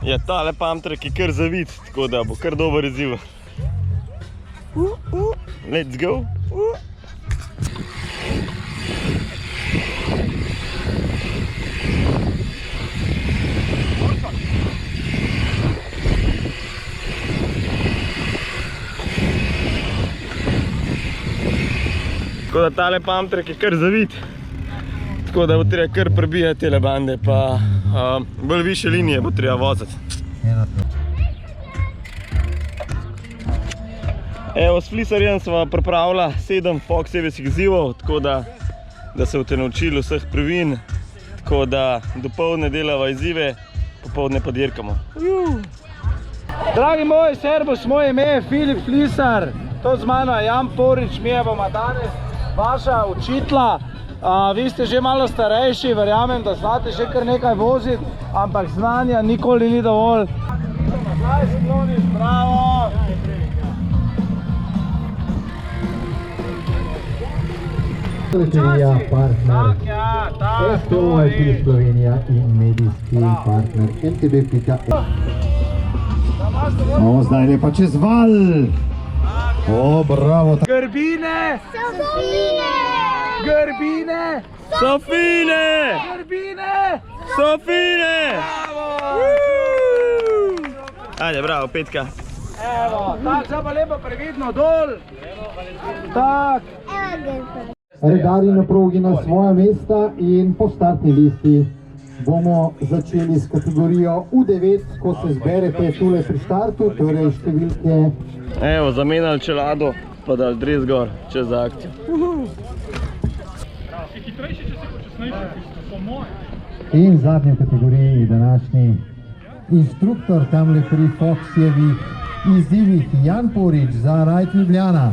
Ja, tale pamtrek je kar zavit, tako da bo kar dober izziv. Let's go! Tako da tale pamtrek je kar zavit, tako da bo treba kar prebijati tele bande, pa bolj više linije bo treba voziti. Evo, s flisarjem sva pripravila 7 Fox izzivov, tako da se boste naučili vseh prvin, tako da dopoldne delava izzive, popoldne pa dirkamo. Dragi moj, servus, moje ime je Filip Flisar, to z mano je Jan Porič, mi je bomo danes vaša učitla. Vi ste že malo starejši, verjamem, da znate že kar nekaj voziti, ampak znanja nikoli ni dovolj. Zdaj skloniš, bravo! Loterija partner STO-IT Slovenija in medijski partner MTB.eu. O, zdaj lepa čez val. O, bravo. Grbine! Sofine! Grbine! Sofine! Grbine! Sofine! Bravo! Ajde, bravo, petka. Evo, tako, zdaj pa lepo previdno dol. Tak. Redarji na progi na svoja mesta in po startni listi bomo začeli s kategorijo U9, ko se zberete tule pri startu, torej številke. Evo, zamenjali čelado, pa dali dres gor, čez za akcijo. In v zadnji kategoriji današnji instruktor tamle pri Foxjevih izzivih Jan Porič za Rajd Ljubljana.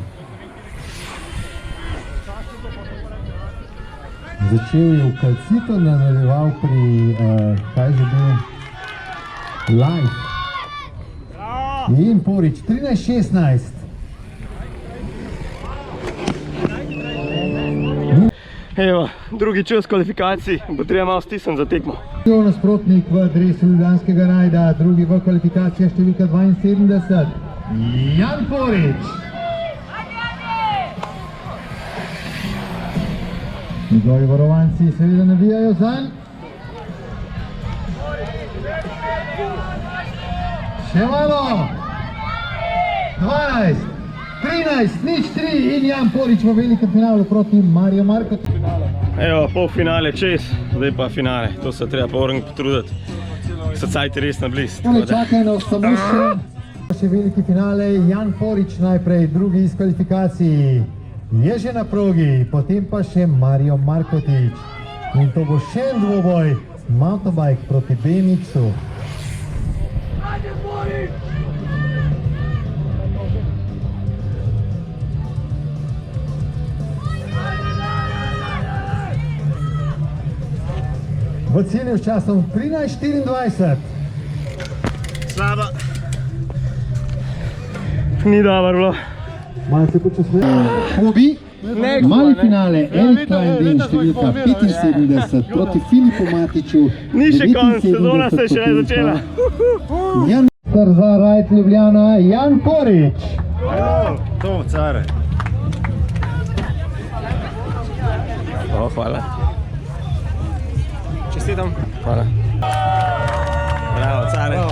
Začel je v Calcito, nadaljeval pri, kaj že bil, Life. In Porič, 13-16. Evo, drugi čas kvalifikacij, bo treba malo stisniti za tekmo. Nasprotnik v dresu Ljubljanskega Rajda, drugi v kvalifikacijah številka 72. Jan Porič. Njegovi varovanci seveda navijajo zanj. Še malo. 12, 13, nič 3 in Jan Porič v velikem finalu proti Marijo Markotiču. Evo, polfinale čez, zdaj pa finale. To se treba pa orang potruditi. Srcajte res na bliz. Tole čakaj na samo še veliki finale. Jan Porič najprej, drugi iz kvalifikacij. Je že na progi, potem pa še Marijo Markotič. In to bo še en dvoboj, mountainbike proti BMX-u. V cilju s časom 13:24. Slaba. Ni dobro bilo. Malce počasneje. Hobi, mali finale, Erik Klein številka 75 proti Filipu Matiču. Ni še konc, sezona se je še ne začela. Jan za Rajd Ljubljana, Jan Porič. To, care. O, hvala. Čestitam. Hvala. Bravo, care.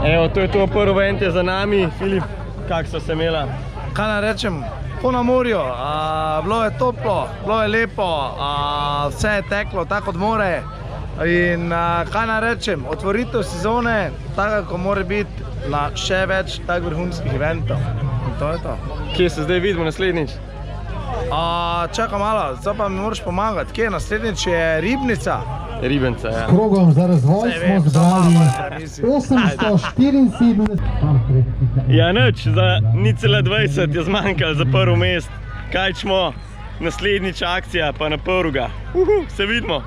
Evo, to je to prvo vente za nami. Filip, kak so se imela? Kaj naj rečem, po na morju, bilo je toplo, bilo je lepo, vse je teklo tako kot more. In kaj naj rečem, otvoritev sezone, tako ko mora biti na še več tak vrhunskih eventov. In to je to. Kje se zdaj vidimo naslednjič? Čakaj malo, zdaj pa mi moraš pomagati. Kje je naslednjič? Je Ribnica. Ribenca, ja. Krogom za razvoj smo zbrali 874. Ja, nič, za 0,20 je zmanjkalo za prvo mest. Kaj čmo, naslednjič akcija, pa na prvega. Se vidimo.